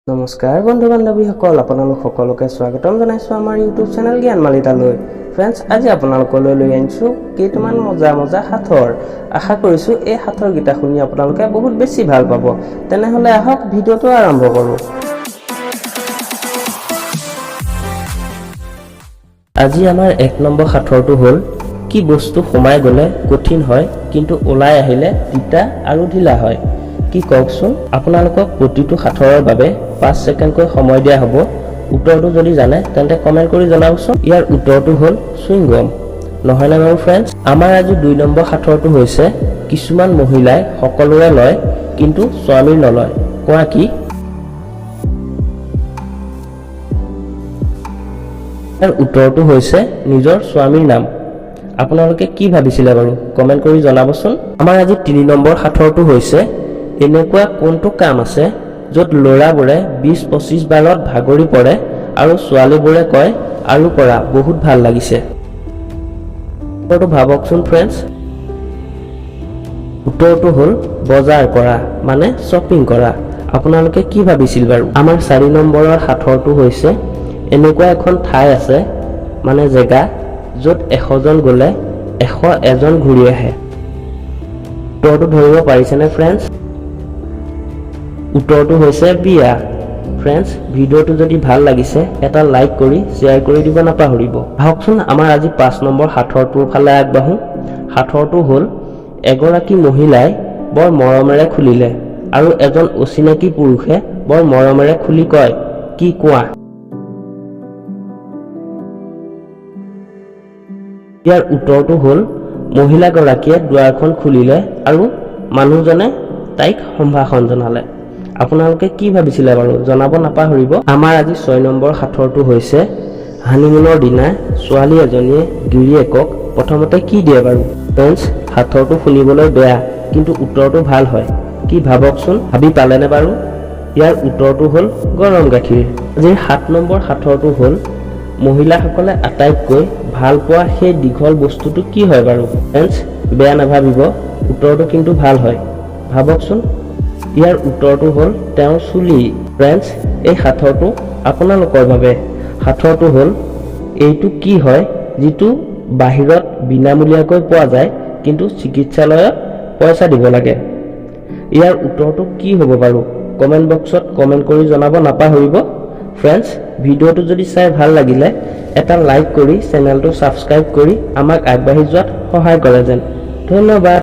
নমস্কাৰ বন্ধু বান্ধৱীসকল, আপোনালোক সকলোকে স্বাগতম জনাইছোঁ আমাৰ ইউটিউব চেনেল জ্ঞানমালিতালৈ। ফ্ৰেণ্ডছ, আজি আপোনালোকলৈ লৈ আনিছোঁ কেইটামান মজা সাঁথৰ। আশা কৰিছোঁ এই সাঁথৰকেইটা শুনি আপোনালোকে বহুত বেছি ভাল পাব। তেনেহ'লে আহক ভিডিঅ'টো আৰম্ভ কৰোঁ। আজি আমাৰ 1 নম্বৰ সাঁথৰটো হ'ল, কি বস্তু সোমাই গ'লে কঠিন হয় কিন্তু ওলাই আহিলে তিতা আৰু ঢিলা হয়। কি কওকচোন? আপোনালোকক প্ৰতিটো সাঁথৰৰ বাবে 5 ছেকেণ্ডকৈ সময় দিয়া হ'ব। উত্তৰটো যদি জানে তেন্তে কমেণ্ট কৰি জনাবচোন। ইয়াৰ উত্তৰটো হ'ল চুইংগম। নহয়নে বাৰু ফ্ৰেণ্ডছ? আমাৰ আজি 2 নম্বৰ সাঁথৰটো হৈছে, কিছুমান মহিলাই সকলোৰে লয় কিন্তু স্বামীৰ নলয়। কোৱা কি? ইয়াৰ উত্তৰটো হৈছে নিজৰ স্বামীৰ নাম। আপোনালোকে কি ভাবিছিলে বাৰু? কমেণ্ট কৰি জনাবচোন। আমাৰ আজি 3 নম্বৰ সাঁথৰটো হৈছে, এনেকুৱা কোনটো কাম আছে য'ত ল'ৰাবোৰে 20-25 বাৰত ভাগৰি পৰে আৰু ছোৱালীবোৰে কয় আৰু কৰা, বহুত ভাল লাগিছে। উত্তৰটো ভাবকচোন ফ্ৰেণ্ডছ। উত্তৰটো হ'ল বজাৰ কৰা, মানে শ্বপিং কৰা। আপোনালোকে কি ভাবিছিল বাৰু? আমাৰ 4 নম্বৰৰ সাঁথৰটো হৈছে, এনেকুৱা এখন ঠাই আছে, মানে জেগা, য'ত 100 জন গ'লে 101জন ঘূৰি আহে। উত্তৰটো ধৰিব পাৰিছেনে ফ্ৰেণ্ডছ? উত্তৰটো হৈছে বিয়া। ফ্ৰেণ্ডছ, ভিডিঅ'টো যদি ভাল লাগিছে এটা লাইক কৰি শ্বেয়াৰ কৰি দিব নাপাহৰিব। আহকচোন আমাৰ আজি 5 নম্বৰ সাঁথৰটোৰ ফালে আগবাঢ়োঁ। সাঁথৰটো হ'ল, এগৰাকী মহিলাই বৰ মৰমেৰে খুলিলে আৰু এজন অচিনাকি পুৰুষে বৰ মৰমেৰে খুলি কয়, কি কোৱা? ইয়াৰ উত্তৰটো হ'ল, মহিলাগৰাকীয়ে দুৱাৰখন খুলিলে আৰু মানুহজনে তাইক সম্ভাষণ জনালে। আপোনালোকে কি ভাবিছিলে বাৰু? জনাব নাপাহৰিব। আমাৰ আজি 6 নম্বৰ সাঁথৰটো হৈছে, হানিমুনৰ দিনা ছোৱালী এজনীয়ে গিৰিয়েকক প্ৰথমতে কি দিয়ে বাৰু? ফ্ৰেণ্ডছ, সাঁথৰটো শুনিবলৈ বেয়া কিন্তু উত্তৰটো ভাল হয়। কি ভাবকচোন? ভাবি পালেনে বাৰু? ইয়াৰ উত্তৰটো হ'ল গৰম গাখীৰ। আজিৰ 7 নম্বৰ সাঁথৰটো হ'ল, মহিলাসকলে আটাইতকৈ ভাল পোৱা সেই দীঘল বস্তুটো কি হয় বাৰু? ফ্ৰেণ্ডছ, বেয়া নাভাবিব, উত্তৰটো কিন্তু ভাল হয়। ভাবকচোন। ইয়াৰ উত্তৰটো হ'ল তেওঁৰ চুলি। ফ্ৰেণ্ডছ, এই সাঁথৰটো আপোনালোকৰ বাবে। সাঁথৰটো হ'ল, এইটো কি হয় যিটো বাহিৰত বিনামূলীয়াকৈ পোৱা যায় কিন্তু চিকিৎসালয়ত পইচা দিব লাগে? ইয়াৰ উত্তৰটো কি হ'ব বাৰু? কমেণ্ট বক্সত কমেণ্ট কৰি জনাব নাপাহৰিব। ফ্ৰেণ্ডছ, ভিডিঅ'টো যদি চাই ভাল লাগিলে এটা লাইক কৰি চেনেলটো ছাবস্ক্ৰাইব কৰি আমাক আগবাঢ়ি যোৱাত সহায় কৰে যেন। ধন্যবাদ।